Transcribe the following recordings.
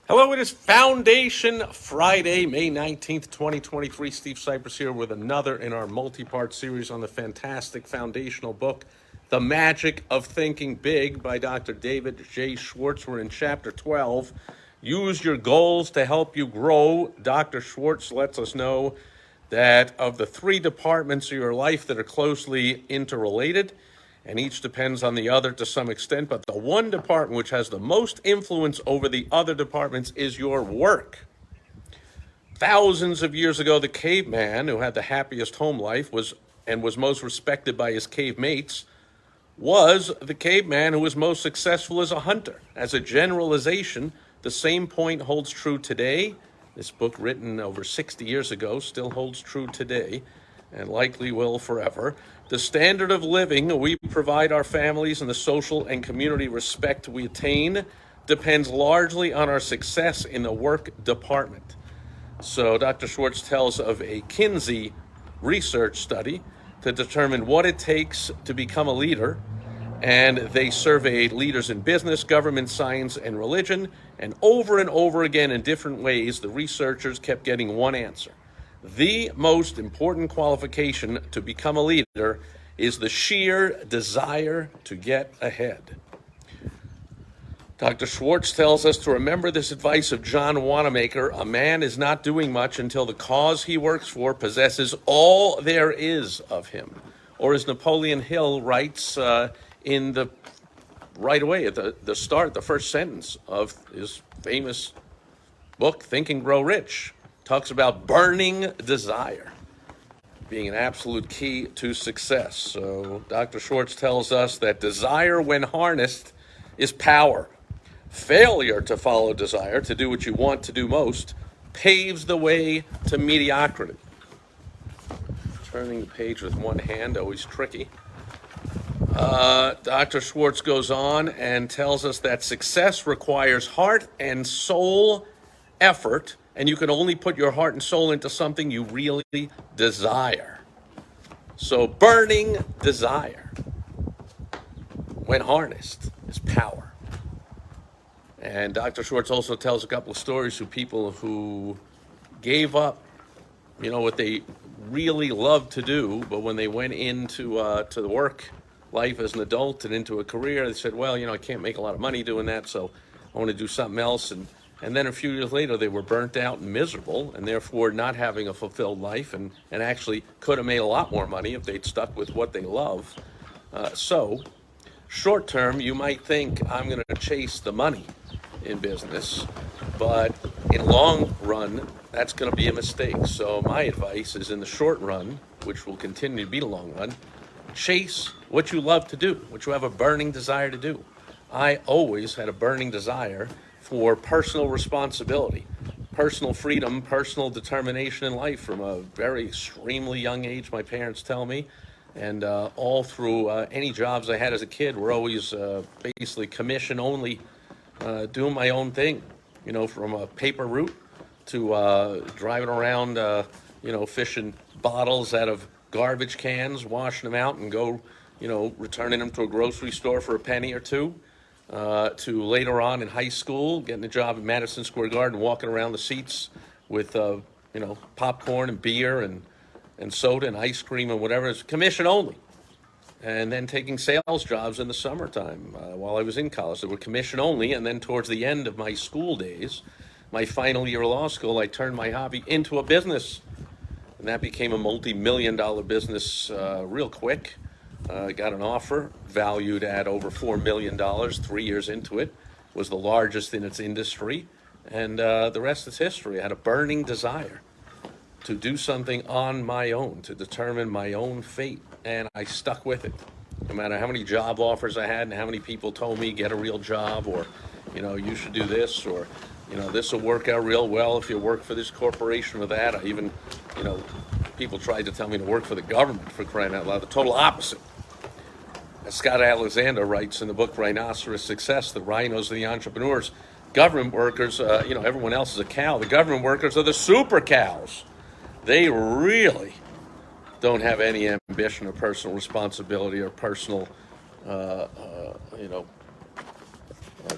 Hello, it is Foundation Friday, May 19th, 2023. Steve Sipress here with another in our multi-part series on the fantastic foundational book, The Magic of Thinking Big by Dr. David J. Schwartz. We're in chapter 12. Use your goals to help you grow. Dr. Schwartz lets us know that of the three departments of your life that are closely interrelated, and each depends on the other to some extent, but the one department which has the most influence over the other departments is your work. Thousands of years ago, the caveman who had the happiest home life was most respected by his cave mates was the caveman who was most successful as a hunter. As a generalization, the same point holds true today. This book, written over 60 years ago, still holds true today and likely will forever. The standard of living we provide our families and the social and community respect we attain depends largely on our success in the work department. So Dr. Schwartz tells of a Kinsey research study to determine what it takes to become a leader. And they surveyed leaders in business, government, science, and religion. And over again in different ways, the researchers kept getting one answer. The most important qualification to become a leader is the sheer desire to get ahead. Dr. Schwartz tells us to remember this advice of John Wanamaker: a man is not doing much until the cause he works for possesses all there is of him. Or as Napoleon Hill writes right away at the start, the first sentence of his famous book, Think and Grow Rich, talks about burning desire being an absolute key to success. So Dr. Schwartz tells us that desire, when harnessed, is power. Failure to follow desire, to do what you want to do most, paves the way to mediocrity. Turning the page with one hand, always tricky. Dr. Schwartz goes on and tells us that success requires heart and soul effort, and you can only put your heart and soul into something you really desire. So burning desire, when harnessed, is power. And Dr. Schwartz also tells a couple of stories of people who gave up, what they really loved to do, but when they went into to the work life as an adult and into a career, they said, well, I can't make a lot of money doing that, so I want to do something else. And then a few years later, they were burnt out and miserable, and therefore not having a fulfilled life, and actually could have made a lot more money if they'd stuck with what they love. So short term, you might think, I'm going to chase the money in business, but in long run, that's going to be a mistake. So my advice is, in the short run, which will continue to be the long run, chase what you love to do, what you have a burning desire to do. I always had a burning desire for personal responsibility, personal freedom, personal determination in life from a very extremely young age, my parents tell me. And all through any jobs I had as a kid were always basically commission only, doing my own thing, from a paper route to driving around, fishing bottles out of garbage cans, washing them out and go, returning them to a grocery store for a penny or two, to later on in high school, getting a job at Madison Square Garden, walking around the seats with, popcorn and beer and soda and ice cream and whatever. It's commission only. And then taking sales jobs in the summertime while I was in college. They were commission only. And then towards the end of my school days, my final year of law school, I turned my hobby into a business. And that became a multi-million-dollar business real quick. Got an offer valued at over $4 million 3 years into it. Was the largest in its industry. And the rest is history. I had a burning desire to do something on my own, to determine my own fate. And I stuck with it. No matter how many job offers I had and how many people told me, get a real job, or, you should do this, or, this will work out real well if you work for this corporation or that. I even, people tried to tell me to work for the government, for crying out loud. The total opposite. As Scott Alexander writes in the book Rhinoceros Success, the rhinos are the entrepreneurs. Government workers, everyone else is a cow. The government workers are the super cows. They really don't have any ambition or personal responsibility or personal,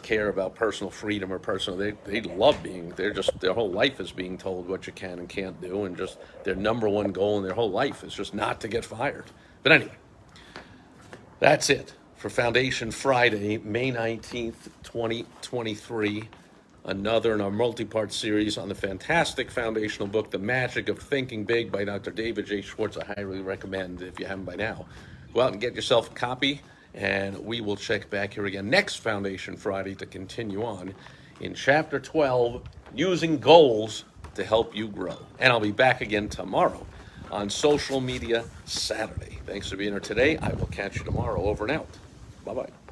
care about personal freedom or personal. They love being. Their whole life is being told what you can and can't do, and just their number one goal in their whole life is just not to get fired. But anyway, that's it for Foundation Friday, May 19th, 2023. Another in our multi-part series on the fantastic foundational book, The Magic of Thinking Big by Dr. David J. Schwartz. I highly recommend, if you haven't by now, go out and get yourself a copy, and we will check back here again next Foundation Friday to continue on in Chapter 12, Using Goals to Help You Grow. And I'll be back again tomorrow on Social Media Saturday. Thanks for being here today. I will catch you tomorrow. Over and out. Bye-bye.